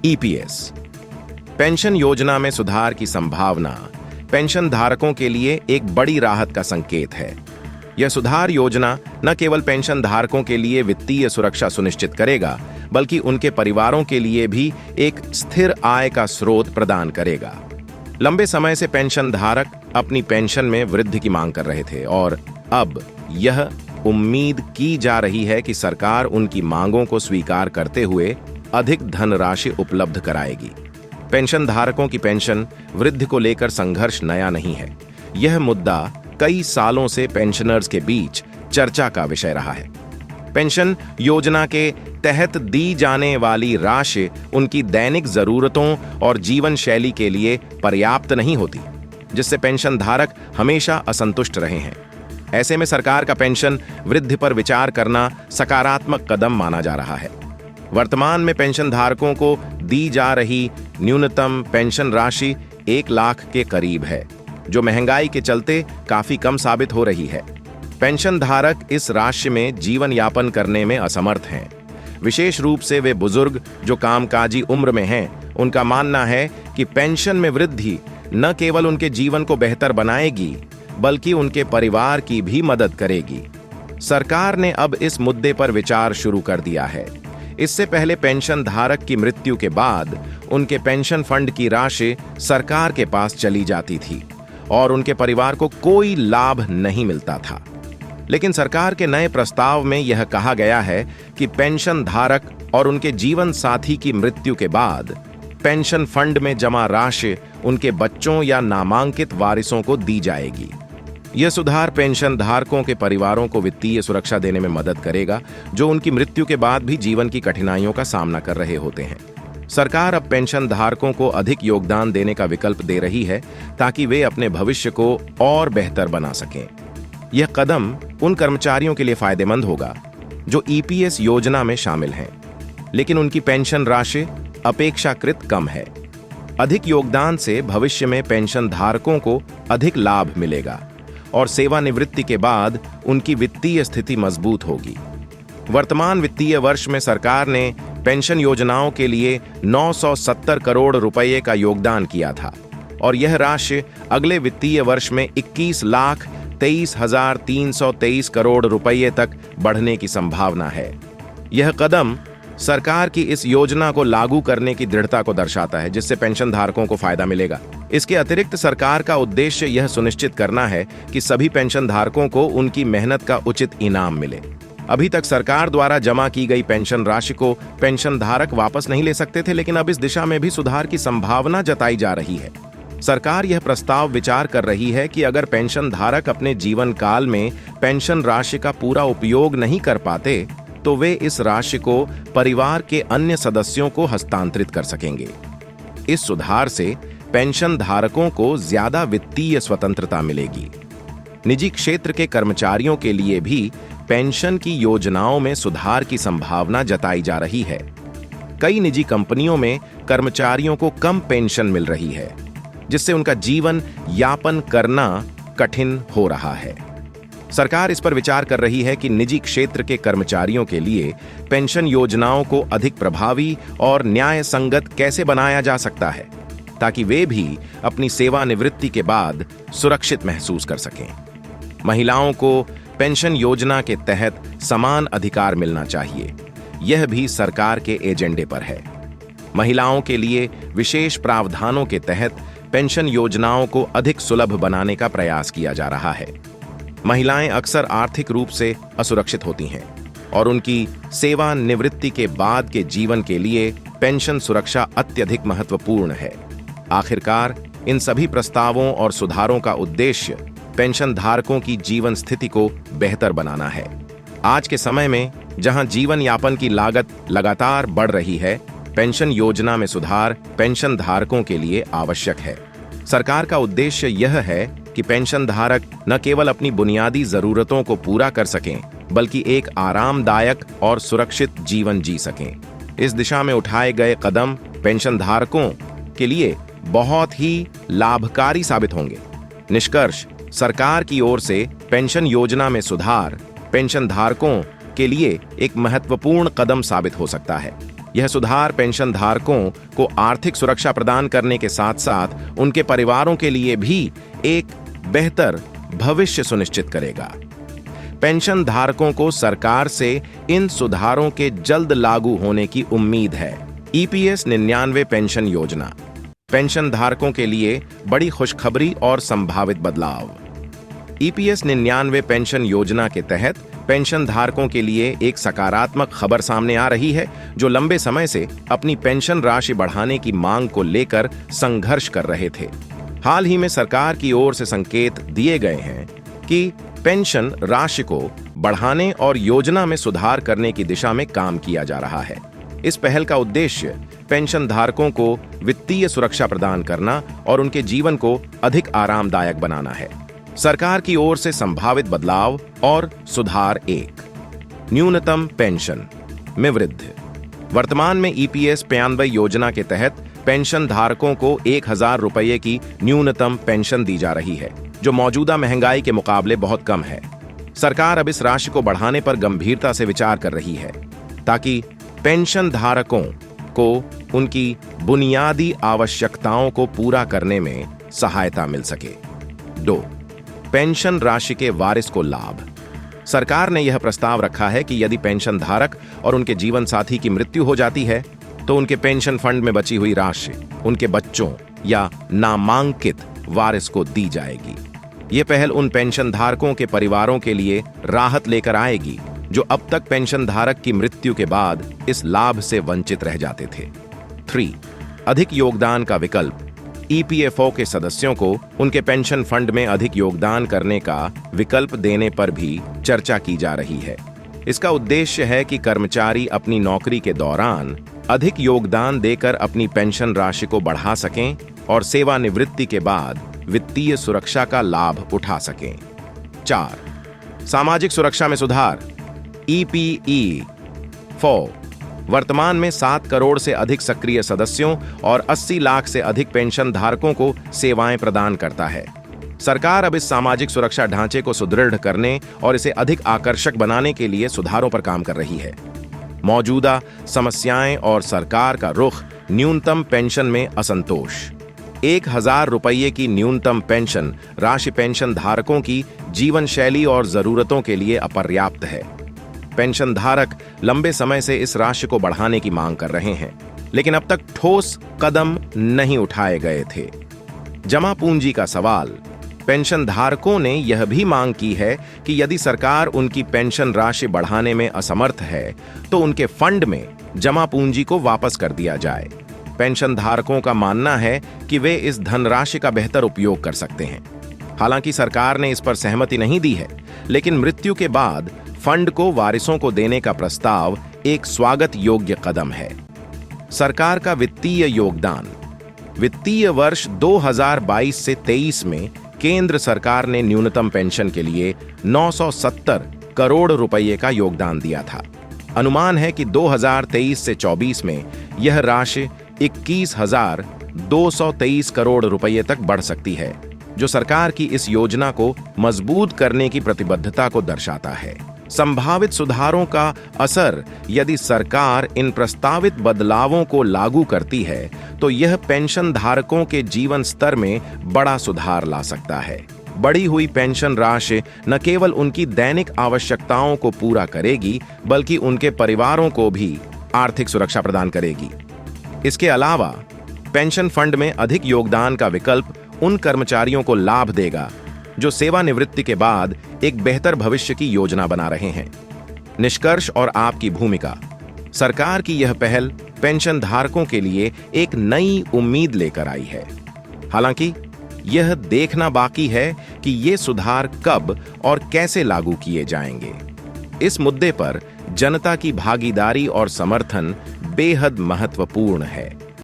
EPS pension योजना में सुधार की संभावना पेंशन धारकों के लिए एक बड़ी राहत का संकेत है। यह सुधार योजना न केवल पेंशन धारकों के लिए वित्तीय सुरक्षा सुनिश्चित करेगा, बल्कि उनके परिवारों के लिए भी एक स्थिर आय का स्रोत प्रदान करेगा। लंबे समय से पेंशन धारक अपनी पेंशन में वृद्धि की मांग कर रहे थे और अब यह उम्मीद की जा रही है कि सरकार उनकी मांगों को स्वीकार करते हुए अधिक धनराशि उपलब्ध कराएगी। पेंशन धारकों की पेंशन वृद्धि को लेकर संघर्ष नया नहीं है। यह मुद्दा कई सालों से पेंशनर्स के बीच चर्चा का विषय रहा है। पेंशन योजना के तहत दी जाने वाली राशि उनकी दैनिक जरूरतों और जीवन शैली के लिए पर्याप्त नहीं होती, जिससे पेंशन धारक हमेशा असंतुष्ट रहे हैं। ऐसे में सरकार का पेंशन वृद्धि पर विचार करना सकारात्मक कदम माना जा रहा है। वर्तमान में पेंशन धारकों को दी जा रही न्यूनतम पेंशन राशि 1 लाख के करीब है, जो महंगाई के चलते काफी कम साबित हो रही है। पेंशन धारक इस राशि में जीवन यापन करने में असमर्थ हैं। विशेष रूप से वे बुजुर्ग जो कामकाजी उम्र में हैं, उनका मानना है कि पेंशन में वृद्धि न केवल उनके जीवन को बेहतर बनाएगी, बल्कि उनके परिवार की भी मदद करेगी। सरकार ने अब इस मुद्दे पर विचार शुरू कर दिया है। इससे पहले पेंशन धारक की मृत्यु के बाद उनके पेंशन फंड की राशि सरकार के पास चली जाती थी और उनके परिवार को कोई लाभ नहीं मिलता था। लेकिन सरकार के नए प्रस्ताव में यह कहा गया है कि पेंशन धारक और उनके जीवन साथी की मृत्यु के बाद पेंशन फंड में जमा राशि उनके बच्चों या नामांकित वारिसों को दी जाएगी। यह सुधार पेंशन धारकों के परिवारों को वित्तीय सुरक्षा देने में मदद करेगा, जो उनकी मृत्यु के बाद भी जीवन की कठिनाइयों का सामना कर रहे होते हैं। सरकार अब पेंशन धारकों को अधिक योगदान देने का विकल्प दे रही है, ताकि वे अपने भविष्य को और बेहतर बना सकें। यह कदम उन कर्मचारियों के लिए फायदेमंद होगा जो ईपीएस योजना में शामिल हैं, लेकिन उनकी पेंशन राशि अपेक्षाकृत कम है। अधिक योगदान से भविष्य में पेंशन धारकों को अधिक लाभ मिलेगा और सेवानिवृत्ति के बाद उनकी वित्तीय स्थिति मजबूत होगी। वर्तमान वित्तीय वर्ष में सरकार ने पेंशन योजनाओं के लिए 970 करोड़ रुपए का योगदान किया था और यह राशि अगले वित्तीय वर्ष में 21,23,323 करोड़ रुपए तक बढ़ने की संभावना है। यह कदम सरकार की इस योजना को लागू करने की दृढ़ता को दर्शाता है, जिससे पेंशन धारकों को फायदा मिलेगा। इसके अतिरिक्त सरकार का उद्देश्य यह सुनिश्चित करना है कि सभी पेंशन धारकों को उनकी मेहनत का उचित इनाम मिले। अभी तक सरकार द्वारा जमा की गई पेंशन राशि को पेंशन धारक वापस नहीं ले सकते थे, लेकिन अब इस दिशा में भी सुधार की संभावना जताई जा रही है। सरकार यह प्रस्ताव विचार कर रही है कि अगर पेंशन धारक अपने जीवन काल में पेंशन राशि का पूरा उपयोग नहीं कर पाते, तो वे इस राशि को परिवार के अन्य सदस्यों को हस्तांतरित कर सकेंगे। इस सुधार से पेंशन धारकों को ज्यादा वित्तीय स्वतंत्रता मिलेगी। निजी क्षेत्र के कर्मचारियों के लिए भी पेंशन की योजनाओं में सुधार की संभावना जताई जा रही है। कई निजी कंपनियों में कर्मचारियों को कम पेंशन मिल रही है, जिससे उनका जीवन यापन करना कठिन हो रहा है। सरकार इस पर विचार कर रही है कि निजी क्षेत्र के कर्मचारियों के लिए पेंशन योजनाओं को अधिक प्रभावी और न्याय संगत कैसे बनाया जा सकता है, ताकि वे भी अपनी सेवानिवृत्ति के बाद सुरक्षित महसूस कर सकें। महिलाओं को पेंशन योजना के तहत समान अधिकार मिलना चाहिए। यह भी सरकार के एजेंडे पर है। महिलाओं के लिए विशेष प्रावधानों के तहत पेंशन योजनाओं को अधिक सुलभ बनाने का प्रयास किया जा रहा है। महिलाएं अक्सर आर्थिक रूप से असुरक्षित होती हैं और उनकी सेवानिवृत्ति के बाद के जीवन के लिए पेंशन सुरक्षा अत्यधिक महत्वपूर्ण है। आखिरकार इन सभी प्रस्तावों और सुधारों का उद्देश्य पेंशन धारकों की जीवन स्थिति को बेहतर बनाना है। आज के समय में जहां जीवन यापन की लागत लगातार बढ़ रही है, पेंशन योजना में सुधार पेंशन धारकों के लिए आवश्यक है। सरकार का उद्देश्य यह है कि पेंशन धारक न केवल अपनी बुनियादी जरूरतों को पूरा कर सकें, बल्कि एक आरामदायक और सुरक्षित जीवन जी सकें। इस दिशा में उठाए गए कदम पेंशन धारकों के लिए बहुत ही लाभकारी साबित होंगे। निष्कर्ष, सरकार की ओर से पेंशन योजना में सुधार पेंशन धारकों के लिए एक महत्वपूर्ण कदम साबित हो सकता है। यह सुधार पेंशन धारकों को आर्थिक सुरक्षा प्रदान करने के साथ साथ उनके परिवारों के लिए भी एक बेहतर भविष्य सुनिश्चित करेगा। पेंशन धारकों को सरकार से इन सुधारों के जल्द लागू होने की उम्मीद है। EPS 99 पेंशन योजना, पेंशन धारकों के लिए बड़ी खुशखबरी और संभावित बदलाव। EPS 99 पेंशन योजना के तहत पेंशन धारकों के लिए एक सकारात्मक खबर सामने आ रही है, जो लंबे समय से अपनी पेंशन राशि बढ़ाने की मांग को लेकर संघर्ष कर रहे थे। हाल ही में सरकार की ओर से संकेत दिए गए हैं कि पेंशन राशि को बढ़ाने और योजना में सुधार करने की दिशा में काम किया जा रहा है। इस पहल का उद्देश्य पेंशन धारकों को वित्तीय सुरक्षा प्रदान करना और उनके जीवन को अधिक आरामदायक बनाना है। सरकार की ओर से संभावित बदलाव और सुधार। 1, न्यूनतम पेंशन में वृद्धि। वर्तमान में EPS 95 योजना के तहत पेंशन धारकों को 1000 रुपये की न्यूनतम पेंशन दी जा रही है, जो मौजूदा महंगाई के मुकाबले बहुत कम है। सरकार अब इस राशि को बढ़ाने पर गंभीरता से विचार कर रही है, ताकि पेंशन धारकों को उनकी बुनियादी आवश्यकताओं को पूरा करने में सहायता मिल सके। 2, पेंशन राशि के वारिस को लाभ। सरकार ने यह प्रस्ताव रखा है कि यदि पेंशन धारक और उनके जीवन साथी की मृत्यु हो जाती है, तो उनके पेंशन फंड में बची हुई राशि उनके बच्चों या नामांकित वारिस को दी जाएगी। ये पहल उन पेंशन धारकों के परिवारों के लिए राहत लेकर आएगी जो अब तक पेंशन धारक की मृत्यु के बाद इस लाभ से वंचित रह जाते थे। 3, अधिक योगदान का विकल्प। EPFO के सदस्यों को उनके पेंशन फंड में अधिक योगदान करने का विकल्प देने पर भी चर्चा की जा रही है। इसका उद्देश्य है कि कर्मचारी अपनी नौकरी के दौरान अधिक योगदान देकर अपनी पेंशन राशि को बढ़ा सकें और सेवानिवृत्ति के बाद वित्तीय सुरक्षा का लाभ उठा सकें। 4, सामाजिक सुरक्षा में सुधार। EPFO वर्तमान में 7 करोड़ से अधिक सक्रिय सदस्यों और 80 लाख से अधिक पेंशन धारकों को सेवाएं प्रदान करता है। सरकार अब इस सामाजिक सुरक्षा ढांचे को सुदृढ़ करने और इसे अधिक आकर्षक बनाने के लिए सुधारों पर काम कर रही है। मौजूदा समस्याएं और सरकार का रुख। न्यूनतम पेंशन में असंतोष। 1000 रुपये की न्यूनतम पेंशन राशि पेंशन धारकों की जीवन शैली और जरूरतों के लिए अपर्याप्त है। पेंशन धारक लंबे समय से इस राशि को बढ़ाने की मांग कर रहे हैं, लेकिन अब तक ठोस कदम नहीं उठाए गए थे। जमा पूंजी का सवाल। पेंशन धारकों ने यह भी मांग की है कि यदि सरकार उनकी पेंशन राशि बढ़ाने में असमर्थ है, तो उनके फंड में जमा पूंजी को वापस कर दिया जाए। पेंशन धारकों का मानना है कि वे इस धनराशि का बेहतर उपयोग कर सकते हैं। हालांकि सरकार ने इस पर सहमति नहीं दी है, लेकिन मृत्यु के बाद फंड को वारिसों को देने का प्रस्ताव एक स्वागत योग्य कदम है। सरकार का वित्तीय योगदान। वित्तीय वर्ष 2022 से 23 में केंद्र सरकार ने न्यूनतम पेंशन के लिए 970 करोड़ रुपये का योगदान दिया था। अनुमान है कि 2023 से 24 में यह राशि 21,223 करोड़ रुपये तक बढ़ सकती है, जो सरकार की इस योजना को मजबूत करने की प्रतिबद्धता को दर्शाता है। संभावित सुधारों का असर। यदि सरकार इन प्रस्तावित बदलावों को लागू करती है, तो यह पेंशन धारकों के जीवन स्तर में बड़ा सुधार ला सकता है। बढ़ी हुई पेंशन राशि न केवल उनकी दैनिक आवश्यकताओं को पूरा करेगी, बल्कि उनके परिवारों को भी आर्थिक सुरक्षा प्रदान करेगी। इसके अलावा पेंशन फंड में अधिक योगदान का विकल्प उन कर्मचारियों को लाभ देगा जो सेवानिवृत्ति के बाद एक बेहतर भविष्य की योजना बना रहे हैं। निष्कर्ष और आपकी भूमिका। सरकार की यह पहल पेंशन धारकों के लिए एक नई उम्मीद लेकर आई है। हालांकि यह देखना बाकी है कि ये सुधार कब और कैसे लागू किए जाएंगे। इस मुद्दे पर जनता की भागीदारी और समर्थन बेहद महत्वपूर्ण है।